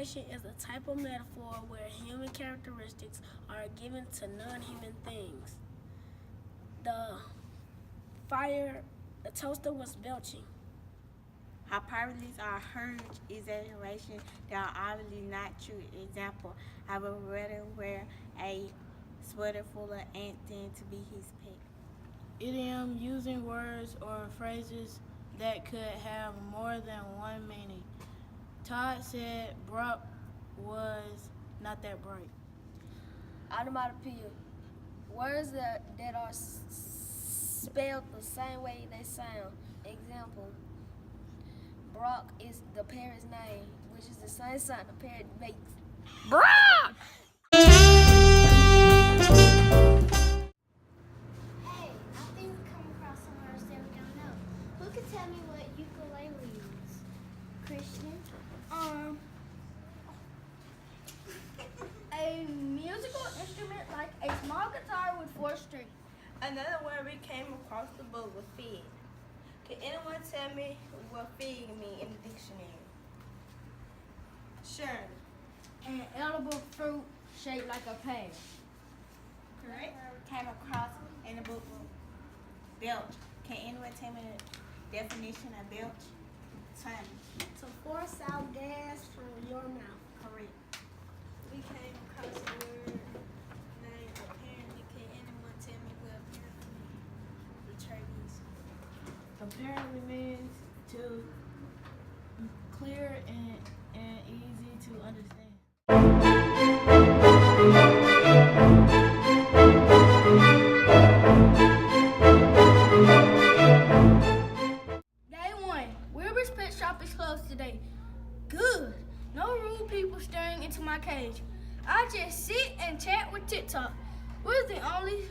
Alliteration is a type of metaphor where human characteristics are given to non-human things. The toaster was belching. Hyperbole are hurried exaggerations that are obviously not true. Example, I would rather wear a sweater full of ants than to be his pet. Idiom, using words or phrases that could have more than one meaning. Todd said Brock was not that bright. Onomatopoeia, words that are spelled the same way they sound. Example, Brock is the parrot's name, which is the same sound the parrot makes. Brock! Hey, I think we come across some words that we don't know. Who can tell me what ukulele is? Christian? A musical instrument like a small guitar with 4 strings. Another word we came across the book was fig. Can anyone tell me what fig means in the dictionary? Shirley. An edible fruit shaped like a pear. Correct. Came across in the book belch. Can anyone tell me the definition of belch? Tony. To force out gas from your mouth. Correct. We came across a word named apparently. Can anyone tell me what apparently means? The trade Apparently means to clear and easy to understand. Day 1. Wilbur's Pet Shop is closed today. Good. No rude people staring into my cage. I just sit and chat with TikTok. We're the only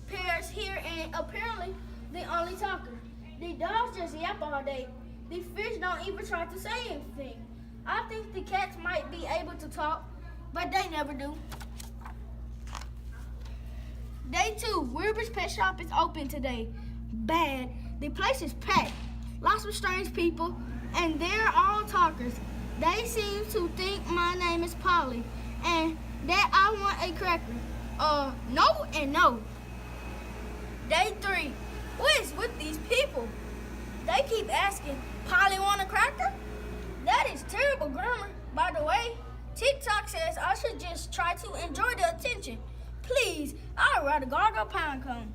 pairs here and apparently the only talker. The dogs just yap all day. The fish don't even try to say anything. I think the cats might be able to talk, but they never do. Day 2, Wilbur's Pet Shop is open today. Bad. The place is packed. Lots of strange people, and they're all talkers. They seem to think my name is Polly, and that I want a cracker. No and no. Day 3, what is with these people? They keep asking, Polly want a cracker? That is terrible grammar. By the way, TikTok says I should just try to enjoy the attention. Please, I'd rather gargle pound cone.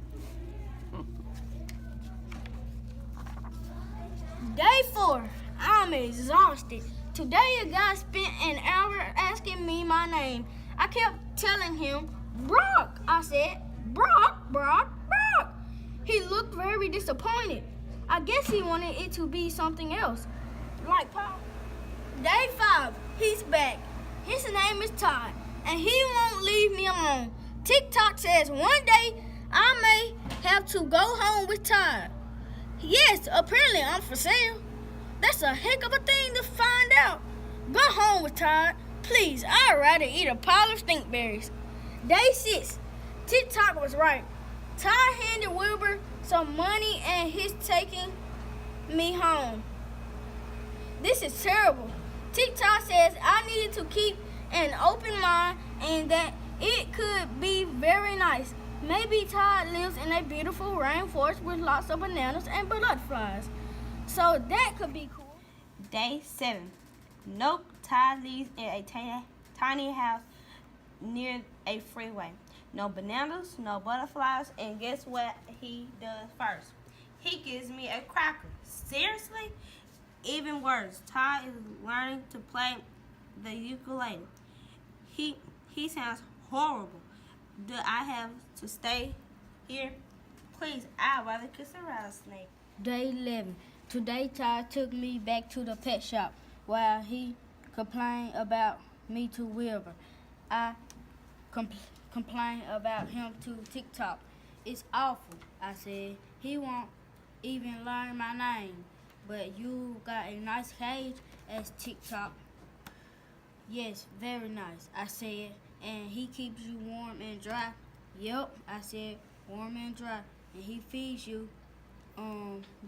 Day 4, I'm exhausted. Today a guy spent an hour asking me my name. I kept telling him, Brock. I said, Brock, Brock, Brock. He looked very disappointed. I guess he wanted it to be something else, like Paul. Day 5, he's back. His name is Todd, and he won't leave me alone. TikTok says one day I may have to go home with Todd. Yes, apparently I'm for sale. That's a heck of a thing to find out. Go home with Todd. Please, I'd rather eat a pile of stinkberries. Day 6, TikTok was right. Todd handed Wilbur some money and he's taking me home. This is terrible. TikTok says I needed to keep an open mind and that it could be very nice. Maybe Todd lives in a beautiful rainforest with lots of bananas and butterflies. So that could be cool. Day 7. Nope, Todd lives in a tiny house near a freeway. No bananas, no butterflies, and guess what he does first? He gives me a cracker. Seriously? Even worse, Todd is learning to play the ukulele. He sounds horrible. Do I have to stay here? Please, I'd rather kiss a rattlesnake. Day 11. Today Todd took me back to the pet shop while he complained about me to Wilbur. I complained about him to TikTok. It's awful, I said. He won't even learn my name. But you got a nice cage as TikTok. Yes, very nice, I said. And he keeps you warm and dry. Yep, I said, warm and dry. And he feeds you.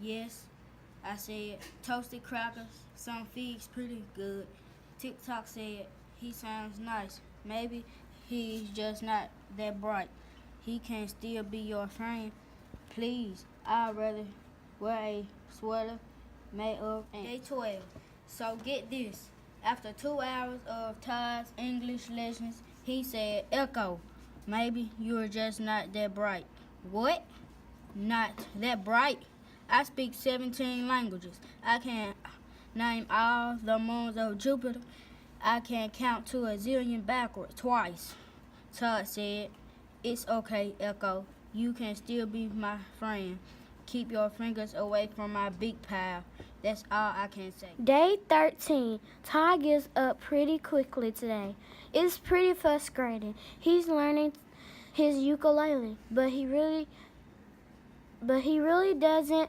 Yes, I said, toasted crackers, some figs, pretty good. TikTok said he sounds nice. Maybe he's just not that bright. He can still be your friend. Please, I'd rather wear a sweater made of Day 12. So get this. After 2 hours of Todd's English lessons, he said, Echo, maybe you're just not that bright. What? Not that bright? I speak 17 languages. I can name all the moons of Jupiter. I can count to a zillion backwards twice. Todd said, It's okay, Echo. You can still be my friend. Keep your fingers away from my big pile. That's all I can say. Day 13. Todd gives up pretty quickly today. It's pretty frustrating. He's learning his ukulele, but he really doesn't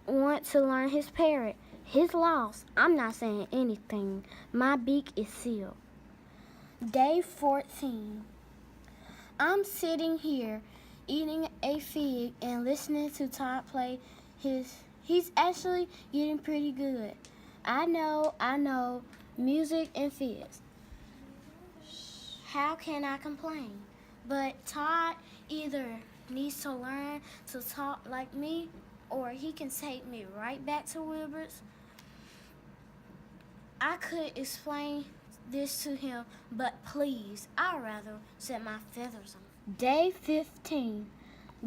want to learn his parrot. He's lost. I'm not saying anything. My beak is sealed. Day 14. I'm sitting here eating a fig and listening to Todd play he's actually getting pretty good. I know, music and figs. How can I complain? But Todd either needs to learn to talk like me or he can take me right back to Wilbert's. I could explain this to him, but please, I'd rather set my feathers on. Day 15.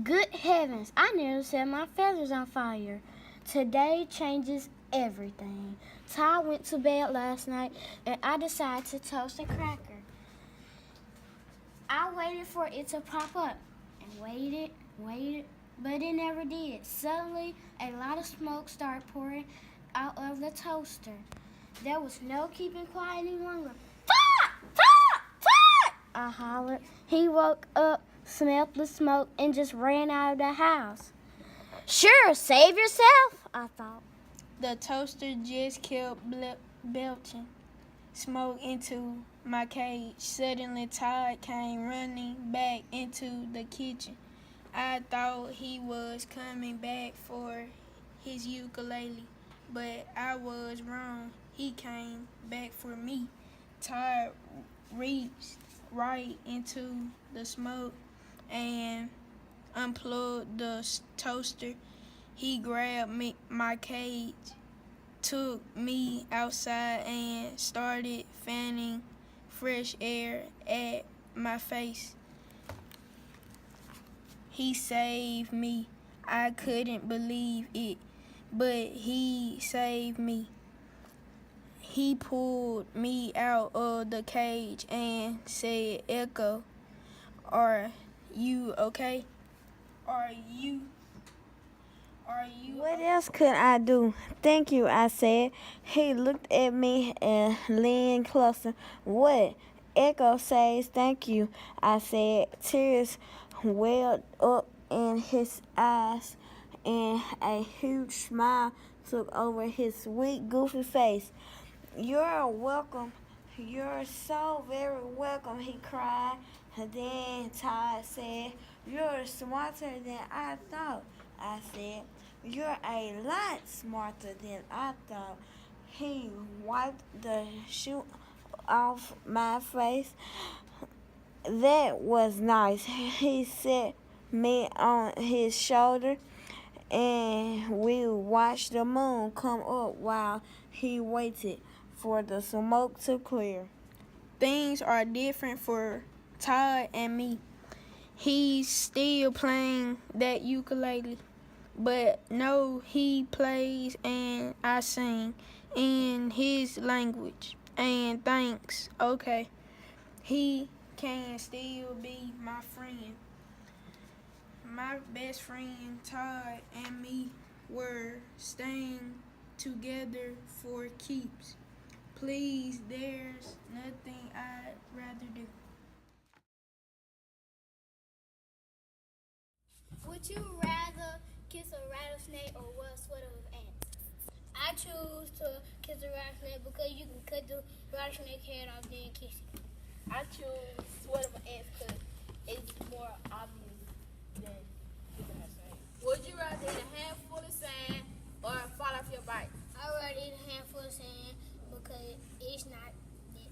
Good heavens, I nearly set my feathers on fire. Today changes everything. Todd went to bed last night and I decided to toast a cracker. I waited for it to pop up and waited, but it never did. Suddenly, a lot of smoke started pouring out of the toaster. There was no keeping quiet any longer. Todd! Todd! Todd! I hollered. He woke up, smelled the smoke, and just ran out of the house. Sure, save yourself, I thought. The toaster just kept belching smoke into my cage. Suddenly, Todd came running back into the kitchen. I thought he was coming back for his ukulele, but I was wrong. He came back for me. Todd reached right into the smoke and unplugged the toaster. He grabbed my cage, took me outside, and started fanning fresh air at my face. He saved me. I couldn't believe it, but he saved me. He pulled me out of the cage and said, Echo, are you okay? Are you What else could I do? Thank you, I said. He looked at me and leaned closer. What? Echo says thank you, I said. Tears welled up in his eyes and a huge smile took over his sweet, goofy face. You're welcome. You're so very welcome, he cried. Then Todd said, You're smarter than I thought, I said. You're a lot smarter than I thought. He wiped the shoe off my face. That was nice. He set me on his shoulder and we watched the moon come up while he waited for the smoke to clear. Things are different for Todd and me. He's still playing that ukulele, but no, he plays and I sing in his language. And thanks, okay, he can still be my friend. My best friend Todd and me were staying together for keeps. Please, there's nothing I'd rather do. Would you rather kiss a rattlesnake or wear a sweater with ants? I choose to kiss a rattlesnake because you can cut the rattlesnake head off then kiss it. I choose sweater with ants because it's more obvious than kissing a snake. Would you rather eat a handful of sand or fall off your bike? I'd rather eat a handful of sand because it's not that.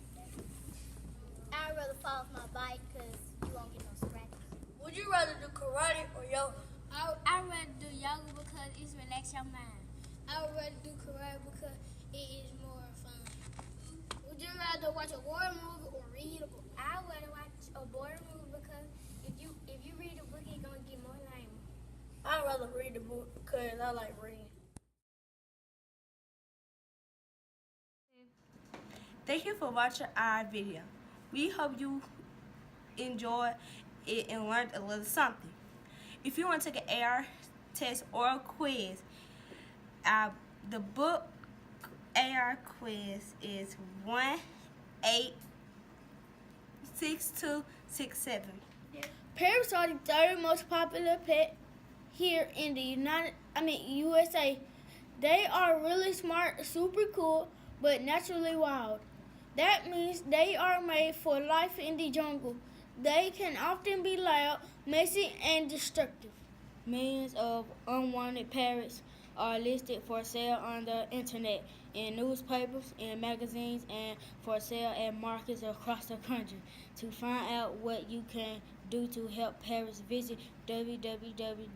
off my bike because you won't get no scratches. Would you rather do karate or yoga? I'd rather do yoga because it's relax your mind. I would rather do karate because it is more fun. Would you rather watch a horror movie or read a book? I would rather watch a horror movie because if you read a book, it's gonna get more lame. I'd rather read the book because I like reading. Thank you for watching our video. We hope you enjoyed it and learned a little something. If you want to take an AR test or a quiz, the book AR quiz is 186267. Parrots are the third most popular pet here in the USA. They are really smart, super cool, but naturally wild. That means they are made for life in the jungle. They can often be loud, messy, and destructive. Millions of unwanted parrots are listed for sale on the internet, in newspapers, in magazines, and for sale at markets across the country. To find out what you can do to help parrots, visit www.isausa.org.